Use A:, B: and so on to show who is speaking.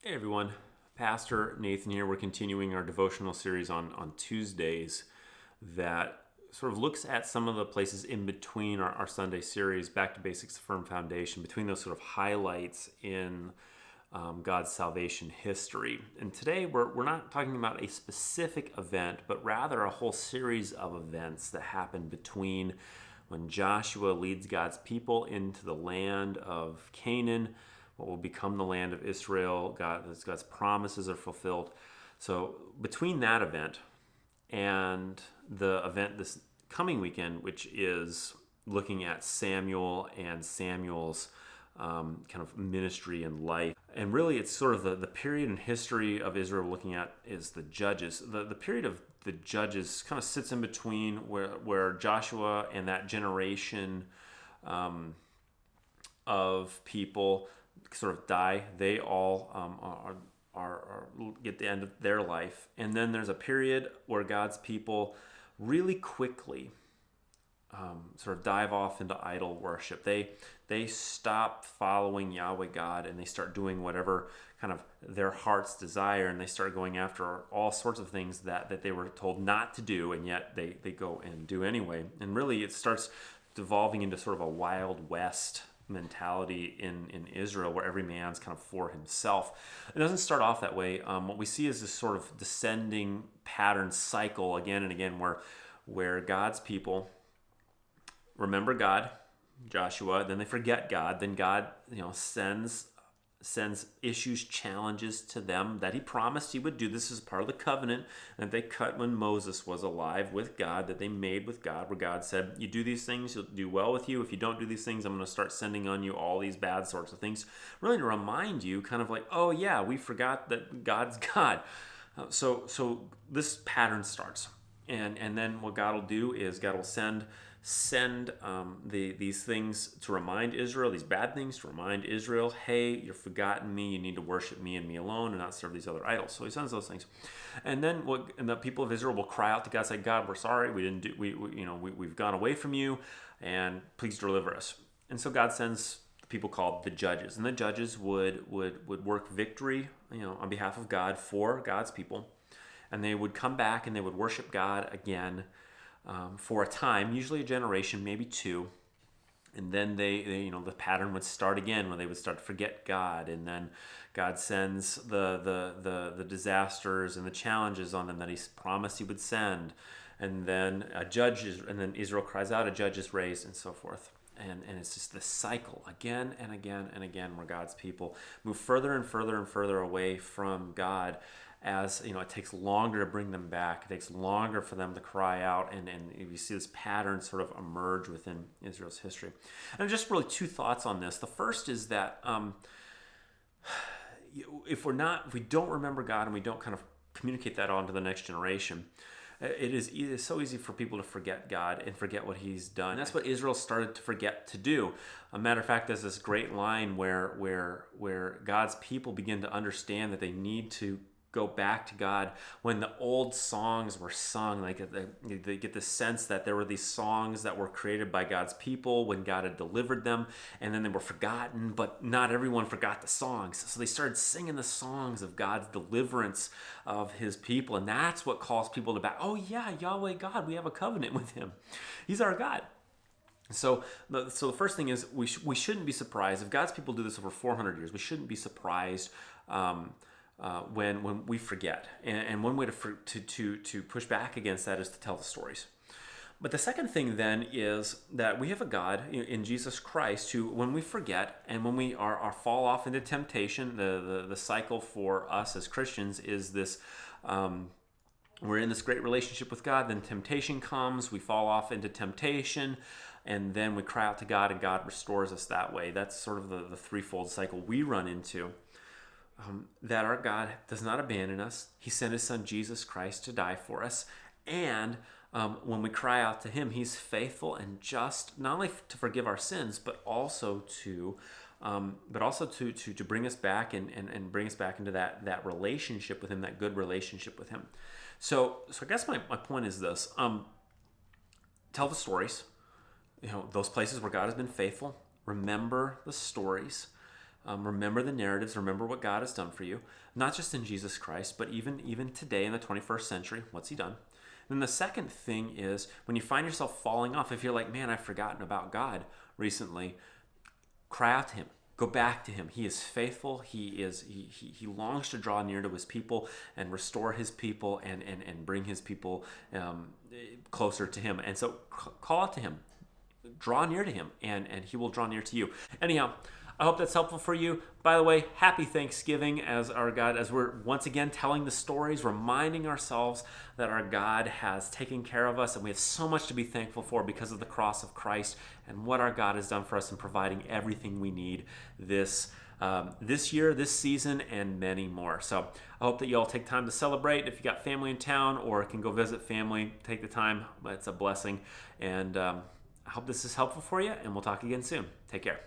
A: Hey everyone, Pastor Nathan here. We're continuing our devotional series on Tuesdays that sort of looks at some of the places in between our Sunday series, Back to Basics, Firm Foundation, between those sort of highlights in God's salvation history. And today we're not talking about a specific event, but rather a whole series of events that happened between when Joshua leads God's people into the land of Canaan, what will become the land of Israel. God's promises are fulfilled. So between that event and the event this coming weekend, which is looking at Samuel and Samuel's kind of ministry and life. And really, it's sort of the period in history of Israel we're looking at is the Judges. The period of the Judges kind of sits in between where Joshua and that generation of people sort of die. They all are get the end of their life. And then there's a period where God's people really quickly sort of dive off into idol worship. They stop following Yahweh God and they start doing whatever kind of their heart's desire, and they start going after all sorts of things that they were told not to do, and yet they go and do anyway. And really it starts devolving into sort of a Wild West mentality in Israel where every man's kind of for himself. It doesn't start off that way. What we see is this sort of descending pattern cycle again and again where God's people remember God, Joshua, then they forget God, then God, sends issues, challenges to them that he promised he would do. This is part of the covenant that they cut when Moses was alive with God, that they made with God, where God said, you do these things, you'll do well with you. If you don't do these things, I'm going to start sending on you all these bad sorts of things. Really to remind you, kind of like, oh yeah, we forgot that God's God. So this pattern starts. And then what God will do is God will send these things to remind Israel, these bad things to remind Israel, hey, you've forgotten me, you need to worship me and me alone and not serve these other idols. So he sends those things. And then the people of Israel will cry out to God, say, God, we're sorry, we've gone away from you, and please deliver us. And so God sends the people called the judges. And the judges would work victory, on behalf of God for God's people. And they would come back and they would worship God again for a time, usually a generation, maybe two. And then the pattern would start again where they would start to forget God. And then God sends the disasters and the challenges on them that he promised he would send. And then and then Israel cries out, a judge is raised, and so forth. And it's just this cycle again and again and again where God's people move further and further and further away from God. As it takes longer to bring them back. It takes longer for them to cry out, and you see this pattern sort of emerge within Israel's history. And just really two thoughts on this. The first is that if we don't remember God and we don't kind of communicate that on to the next generation, it is so easy for people to forget God and forget what he's done. And that's what Israel started to forget to do. A matter of fact, there's this great line where God's people begin to understand that they need to go back to God when the old songs were sung. Like they get the sense that there were these songs that were created by God's people when God had delivered them, and then they were forgotten, but not everyone forgot the songs. So they started singing the songs of God's deliverance of his people, and that's what calls people to back. Oh yeah, Yahweh God, we have a covenant with him. He's our God. So the first thing is we shouldn't be surprised if God's people do this over 400 years. We shouldn't be surprised when we forget. And one way to push back against that is to tell the stories. But the second thing then is that we have a God in Jesus Christ who, when we forget and when we are fall off into temptation, the cycle for us as Christians is this. We're in this great relationship with God, then temptation comes, we fall off into temptation, and then we cry out to God and God restores us that way. That's sort of the threefold cycle we run into. That our God does not abandon us. He sent his son Jesus Christ to die for us. And when we cry out to him, he's faithful and just, not only to forgive our sins, but also to bring us back and bring us back into that relationship with him, that good relationship with him. So I guess my point is this. Tell the stories. Those places where God has been faithful. Remember the stories. Remember the narratives. Remember what God has done for you, not just in Jesus Christ, but even today in the 21st century. What's He done? Then the second thing is when you find yourself falling off, if you're like, man, I've forgotten about God recently, cry out to Him. Go back to Him. He is faithful. He longs to draw near to His people and restore His people and bring His people closer to Him. And so call out to Him. Draw near to Him, and He will draw near to you. Anyhow, I hope that's helpful for you. By the way, happy Thanksgiving as we're once again telling the stories, reminding ourselves that our God has taken care of us, and we have so much to be thankful for because of the cross of Christ and what our God has done for us in providing everything we need this year, this season, and many more. So I hope that you all take time to celebrate. If you got family in town or can go visit family, take the time. It's a blessing. And I hope this is helpful for you, and we'll talk again soon. Take care.